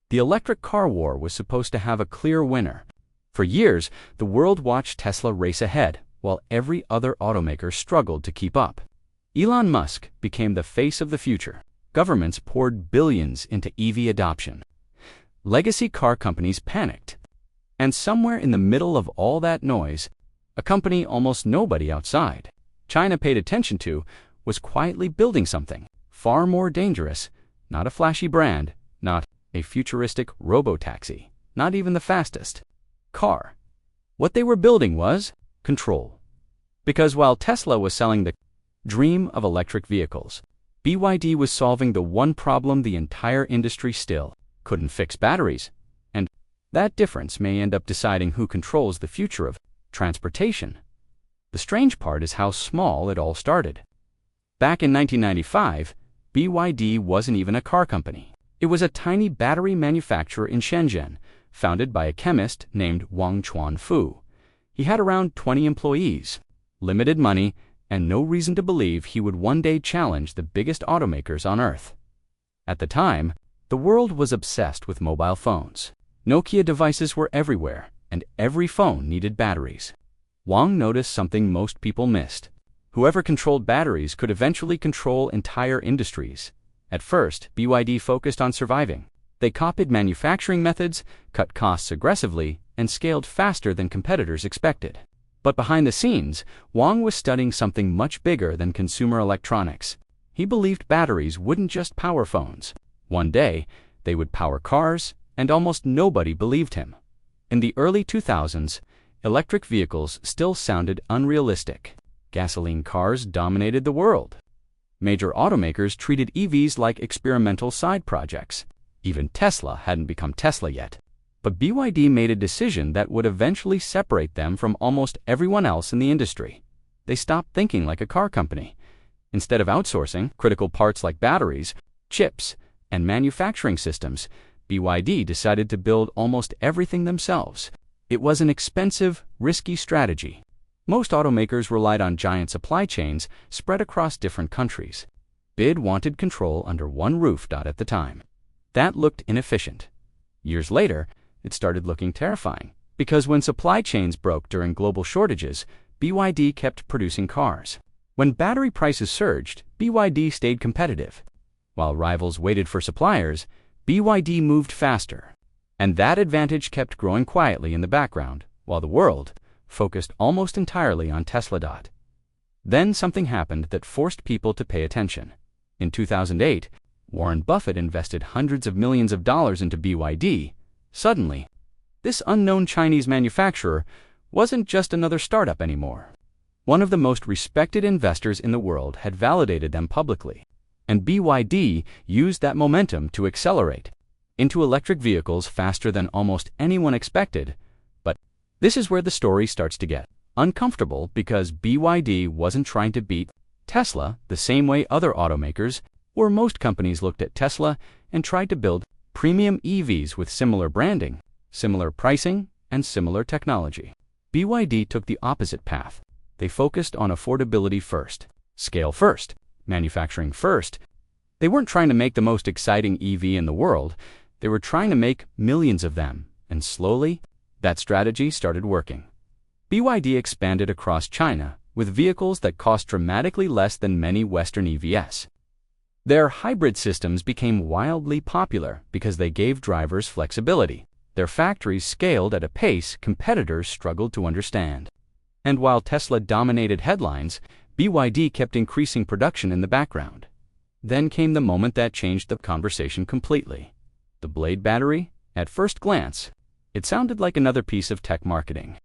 The electric car war was supposed to have a clear winner. For years, the world watched Tesla race ahead, while every other automaker struggled to keep up. Elon Musk became the face of the future. Governments poured billions into EV adoption. Legacy car companies panicked. And somewhere in the middle of all that noise, a company almost nobody outside China paid attention to was quietly building something far more dangerous. Not a flashy brand, not a futuristic robo-taxi, not even the fastest car. What they were building was control. Because while Tesla was selling the dream of electric vehicles, BYD was solving the one problem the entire industry still couldn't fix: batteries. And that difference may end up deciding who controls the future of transportation. The strange part is how small it all started. Back in 1995, BYD wasn't even a car company. It was a tiny battery manufacturer in Shenzhen, founded by a chemist named Wang Chuanfu. He had around 20 employees, limited money, and no reason to believe he would one day challenge the biggest automakers on Earth. At the time, the world was obsessed with mobile phones. Nokia devices were everywhere, and every phone needed batteries. Wang noticed something most people missed. Whoever controlled batteries could eventually control entire industries. At first, BYD focused on surviving. They copied manufacturing methods, cut costs aggressively, and scaled faster than competitors expected. But behind the scenes, Wang was studying something much bigger than consumer electronics. He believed batteries wouldn't just power phones. One day, they would power cars, and almost nobody believed him. In the early 2000s, electric vehicles still sounded unrealistic. Gasoline cars dominated the world. Major automakers treated EVs like experimental side projects. Even Tesla hadn't become Tesla yet. But BYD made a decision that would eventually separate them from almost everyone else in the industry. They stopped thinking like a car company. Instead of outsourcing critical parts like batteries, chips, and manufacturing systems, BYD decided to build almost everything themselves. It was an expensive, risky strategy. Most automakers relied on giant supply chains spread across different countries. BYD wanted control under one roof. At the time, that looked inefficient. Years later, it started looking terrifying, because when supply chains broke during global shortages, BYD kept producing cars. When battery prices surged, BYD stayed competitive. While rivals waited for suppliers, BYD moved faster. And that advantage kept growing quietly in the background, while the world focused almost entirely on Tesla. Then something happened that forced people to pay attention. In 2008, Warren Buffett invested hundreds of millions of dollars into BYD. Suddenly, this unknown Chinese manufacturer wasn't just another startup anymore. One of the most respected investors in the world had validated them publicly. And BYD used that momentum to accelerate into electric vehicles faster than almost anyone expected. But this is where the story starts to get uncomfortable, because BYD wasn't trying to beat Tesla the same way other automakers or most companies looked at Tesla and tried to build premium EVs with similar branding, similar pricing, and similar technology. BYD took the opposite path. They focused on affordability first, scale first, manufacturing first. They weren't trying to make the most exciting EV in the world. They were trying to make millions of them, and slowly, that strategy started working. BYD expanded across China with vehicles that cost dramatically less than many Western EVs. Their hybrid systems became wildly popular because they gave drivers flexibility. Their factories scaled at a pace competitors struggled to understand. And while Tesla dominated headlines, BYD kept increasing production in the background. Then came the moment that changed the conversation completely. The Blade battery? At first glance, it sounded like another piece of tech marketing.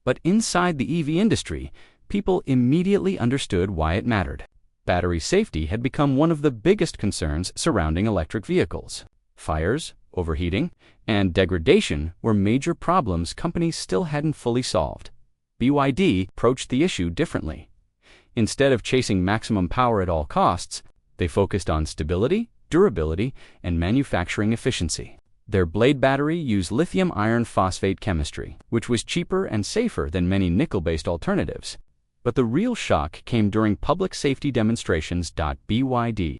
But inside the EV industry, people immediately understood why it mattered. Battery safety had become one of the biggest concerns surrounding electric vehicles. Fires, overheating, and degradation were major problems companies still hadn't fully solved. BYD approached the issue differently. Instead of chasing maximum power at all costs, they focused on stability, durability, and manufacturing efficiency. Their Blade battery used lithium iron phosphate chemistry, which was cheaper and safer than many nickel-based alternatives. But the real shock came during public safety demonstrations. BYD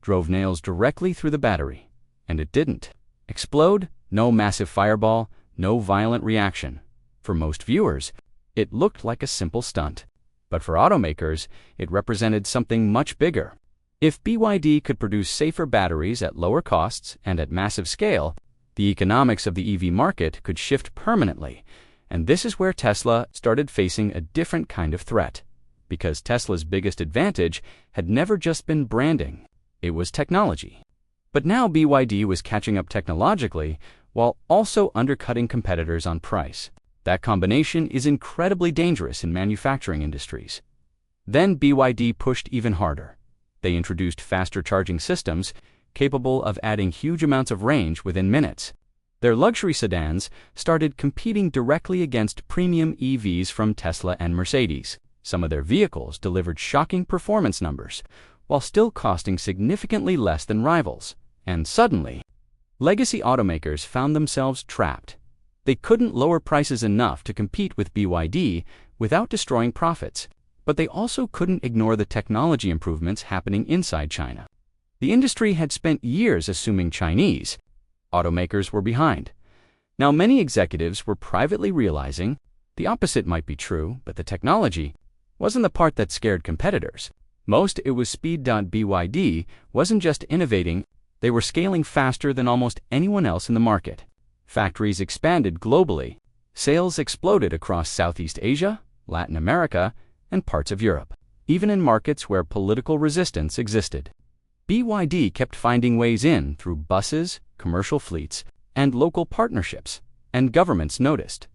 drove nails directly through the battery, and it didn't Explode? No massive fireball, no violent reaction. For most viewers, it looked like a simple stunt. But for automakers, it represented something much bigger. If BYD could produce safer batteries at lower costs and at massive scale, the economics of the EV market could shift permanently. And this is where Tesla started facing a different kind of threat. Because Tesla's biggest advantage had never just been branding, it was technology. But now BYD was catching up technologically while also undercutting competitors on price. That combination is incredibly dangerous in manufacturing industries. Then BYD pushed even harder. They introduced faster charging systems capable of adding huge amounts of range within minutes. Their luxury sedans started competing directly against premium EVs from Tesla and Mercedes. Some of their vehicles delivered shocking performance numbers, while still costing significantly less than rivals. And suddenly, legacy automakers found themselves trapped. They couldn't lower prices enough to compete with BYD without destroying profits, but they also couldn't ignore the technology improvements happening inside China. The industry had spent years assuming Chinese automakers were behind. Now many executives were privately realizing the opposite might be true, but the technology wasn't the part that scared competitors. Most it was speed. BYD wasn't just innovating, they were scaling faster than almost anyone else in the market. Factories expanded globally. Sales exploded across Southeast Asia, Latin America, and parts of Europe, even in markets where political resistance existed. BYD kept finding ways in through buses, commercial fleets, and local partnerships, and governments noticed.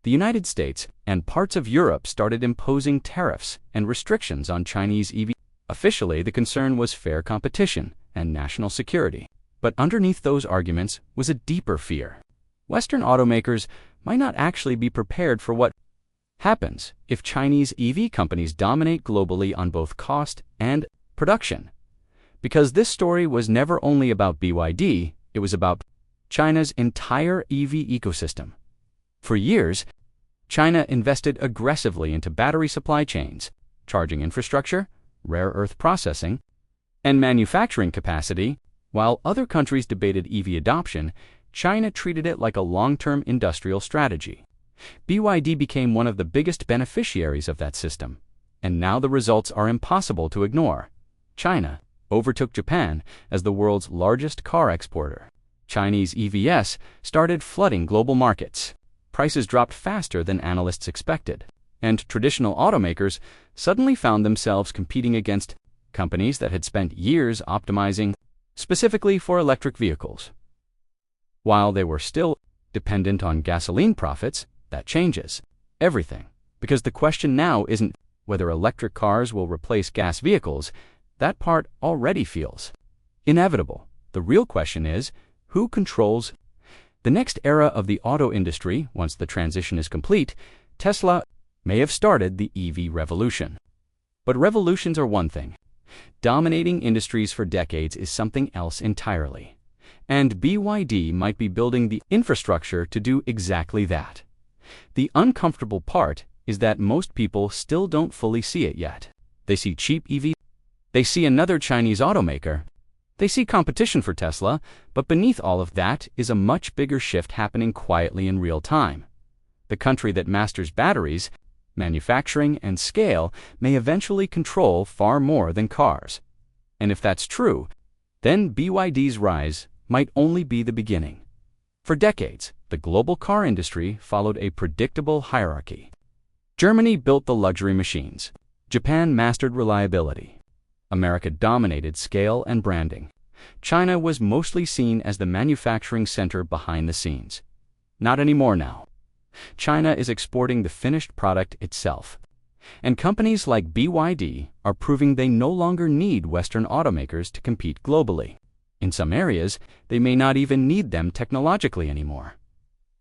The United States and parts of Europe started imposing tariffs and restrictions on Chinese EVs. Officially, the concern was fair competition and national security. But underneath those arguments was a deeper fear. Western automakers might not actually be prepared for what happens if Chinese EV companies dominate globally on both cost and production. Because this story was never only about BYD, it was about China's entire EV ecosystem. For years, China invested aggressively into battery supply chains, charging infrastructure, rare earth processing, and manufacturing capacity. While other countries debated EV adoption, China treated it like a long-term industrial strategy. BYD became one of the biggest beneficiaries of that system, and now the results are impossible to ignore. China overtook Japan as the world's largest car exporter. Chinese EVs started flooding global markets. Prices dropped faster than analysts expected, and traditional automakers suddenly found themselves competing against companies that had spent years optimizing specifically for electric vehicles. While they were still dependent on gasoline profits, that changes everything. Because the question now isn't whether electric cars will replace gas vehicles. That part already feels inevitable. The real question is, who controls the next era of the auto industry? Once the transition is complete, Tesla may have started the EV revolution. But revolutions are one thing. Dominating industries for decades is something else entirely. And BYD might be building the infrastructure to do exactly that. The uncomfortable part is that most people still don't fully see it yet. They see cheap EVs, they see another Chinese automaker, they see competition for Tesla, but beneath all of that is a much bigger shift happening quietly in real time. The country that masters batteries, manufacturing, and scale may eventually control far more than cars. And if that's true, then BYD's rise might only be the beginning. For decades, the global car industry followed a predictable hierarchy. Germany built the luxury machines. Japan mastered reliability. America dominated scale and branding. China was mostly seen as the manufacturing center behind the scenes. Not anymore now. China is exporting the finished product itself. And companies like BYD are proving they no longer need Western automakers to compete globally. In some areas, they may not even need them technologically anymore.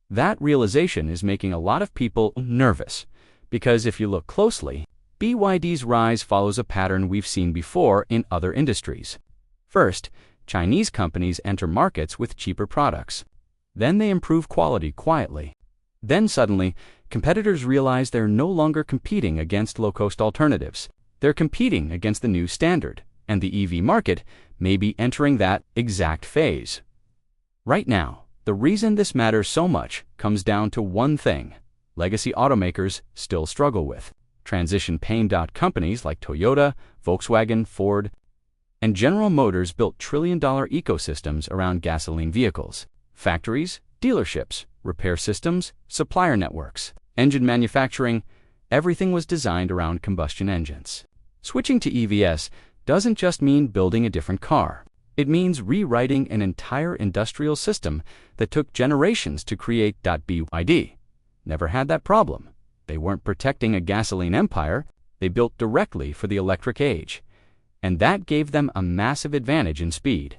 That realization is making a lot of people nervous, because if you look closely, BYD's rise follows a pattern we've seen before in other industries. First, Chinese companies enter markets with cheaper products. Then they improve quality quietly. Then suddenly, competitors realize they're no longer competing against low-cost alternatives. They're competing against the new standard, and the EV market may be entering that exact phase. Right now, the reason this matters so much comes down to one thing legacy automakers still struggle with. Transition pain. Companies like Toyota, Volkswagen, Ford, and General Motors built trillion-dollar ecosystems around gasoline vehicles. Factories, dealerships, repair systems, supplier networks, engine manufacturing, everything was designed around combustion engines. Switching to EVs doesn't just mean building a different car. It means rewriting an entire industrial system that took generations to create. BYD never had that problem. They weren't protecting a gasoline empire, they built directly for the electric age. And that gave them a massive advantage in speed.